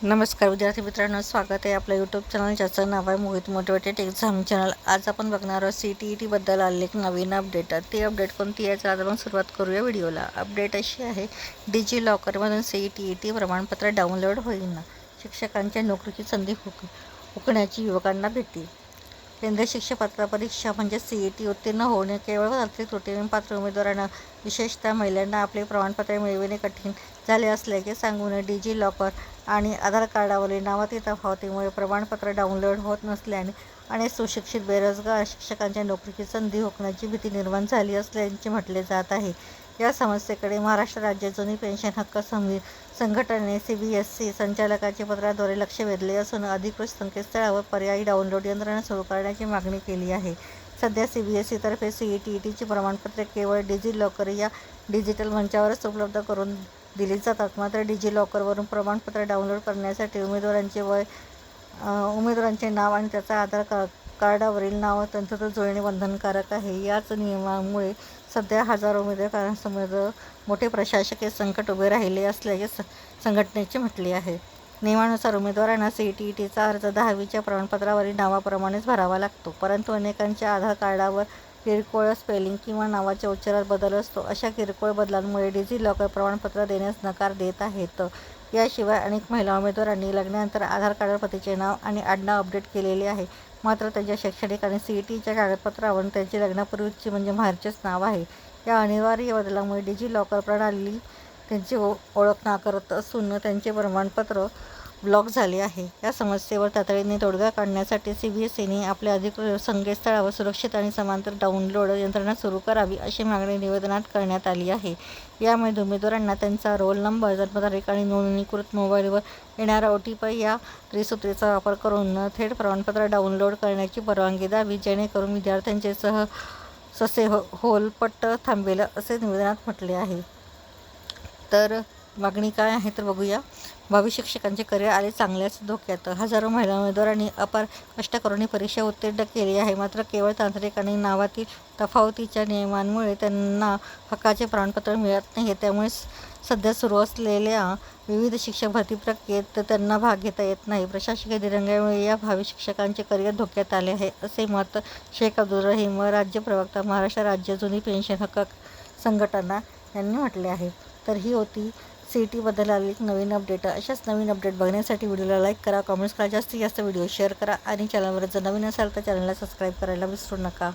नमस्कार विद्यार्थी मित्रांनो, स्वागत आहे आपल्या यूट्यूब चॅनल ज्याचं नाव आहे मोहित मोटिवेटेड एक्झाम चॅनल। आज आपण बघणार आहोत CTET बद्दल आलेले एक नवीन अपडेट। ती अपडेट कोणती आहे तर आपण सुरुवात करूया व्हिडिओला। अपडेट अशी आहे, डिजी लॉकरमधून CTET प्रमाणपत्र डाउनलोड होईल। शिक्षकांच्या नोकरीची संधी हुकण्याची युवकांना भीती। केंद्रीय शिक्षक पात्रता परीक्षा म्हणजे CET उत्तीर्ण होणे केवळ आर्थिक त्रुटीने पात्र उमेदवारांना, विशेषतः महिलांना आपले प्रमाणपत्र मिळविणे कठीण झाले असल्याचे सांगून डिजी लॉकर आणि आधार कार्डावरील नावातील तफावतीमुळे प्रमाणपत्र डाउनलोड होत नसल्याने अनेक सुशिक्षित बेरोजगार शिक्षकांच्या नोकरीची संधी हुकण्याची भीती निर्माण झाली असल्याचे म्हटले जात आहे। या समस्येकडे महाराष्ट्र राज्य जुनी पेन्शन हक्क संघटनेने CBSE संचालकांच्या पत्राद्वारे लक्ष वेधले असून अधिकृत संकेतस्थळावर पर्यायी डाउनलोड यंत्रणा सुरू करण्याची मागणी केली आहे। सध्या CBSE तर्फे CTETची प्रमाणपत्रे केवळ डिजी लॉकर या डिजिटल मंचावरच उपलब्ध करून दिली जातात। मात्र डिजी लॉकरवरून प्रमाणपत्र डाउनलोड करण्यासाठी उमेदवारांचे नाव आणि त्याचा आधार कार्डावरील नाव तंतोतंत जुळणे बंधनकारक आहे। याच नियमामुळे सध्या हजारो उमेदवारांसमोर मोठे प्रशासकीय संकट उभे राहिले असल्याचे संघटनेचे म्हटले आहे। नियमानुसार उमेदवारांना CTETचा अर्ज 10वीच्या प्रमाणपत्रावरील नावाप्रमाणेच भरावा लागतो, परंतु अनेकांच्या आधार कार्डावर किरकोळ स्पेलिंग किंवा नावाच्या उच्चारात बदल असतो। अशा किरकोळ बदलांमुळे डिजी लॉकर प्रमाणपत्र देण्यास नकार देत आहेत। याशिवाय अनेक महिला उमेदवारांनी लग्नानंतर आधार कार्डावर पतीचे नाव आणि आडनाव अपडेट केलेले आहे, मात्र त्यांच्या शैक्षणिक आणि CETच्या कागदपत्रावर त्यांचे लग्नापूर्वीचे म्हणजे माहेरचेच नाव आहे। या अनिवार्य बदलामुळे डिजी लॉकर प्रणाली त्यांची ओळख नाकारत असून त्यांचे प्रमाणपत्र ब्लॉक झाले आहे। या समस्येवर तातडीने तोडगा काढण्यासाठी CBSEने आपल्या अधिकृत संकेतस्थळावर सुरक्षित आणि समांतर डाउनलोड यंत्रणा सुरू करावी अशी मागणी निवेदनात करण्यात आली आहे। यामध्ये उमेदवारांना त्यांचा रोल नंबर, जन्मतारीख आणि नोंदणीकृत मोबाईलवर येणारा OTP या त्रिसूत्रीचा वापर करून थेट प्रमाणपत्र डाउनलोड करण्याची परवानगी द्यावी, जेणेकरून विद्यार्थ्यांचे ससेहोलपट थांबेल असे निवेदनात म्हटले आहे। तर मागणी काय आहे तर बघूया। भावी शिक्षकांचे करिअर आले चांगल्याच धोक्यात। हजारो महिला उमेदवारांनी अपार कष्ट करून ही परीक्षा उत्तीर्ण केली आहे, मात्र केवळ तांत्रिक आणि नावातील तफावतीच्या नियमांमुळे त्यांना हक्काचे प्रमाणपत्र मिळत नाही। त्यामुळे सध्या सुरू असलेल्या विविध शिक्षक भरती प्रक्रियेत त्यांना भाग घेता येत नाही। प्रशासकीय दिरंगाईमुळे या भावी शिक्षकांचे करिअर धोक्यात आले आहे, असे मत शेख अब्दुल रहीम, राज्य प्रवक्ता, महाराष्ट्र राज्य जुनी पेन्शन हक्क संघटना यांनी म्हटले आहे। तर ही होती CET बद्दल आलेली एक नवीन अपडेट। अशाच नवीन अपडेट बघण्यासाठी व्हिडिओला लाईक करा, कमेंट्स करा, जास्तीत जास्त व्हिडिओ शेअर करा आणि चॅनलवर जर नवीन असाल तर चॅनलला सबस्क्राईब करायला विसरू नका।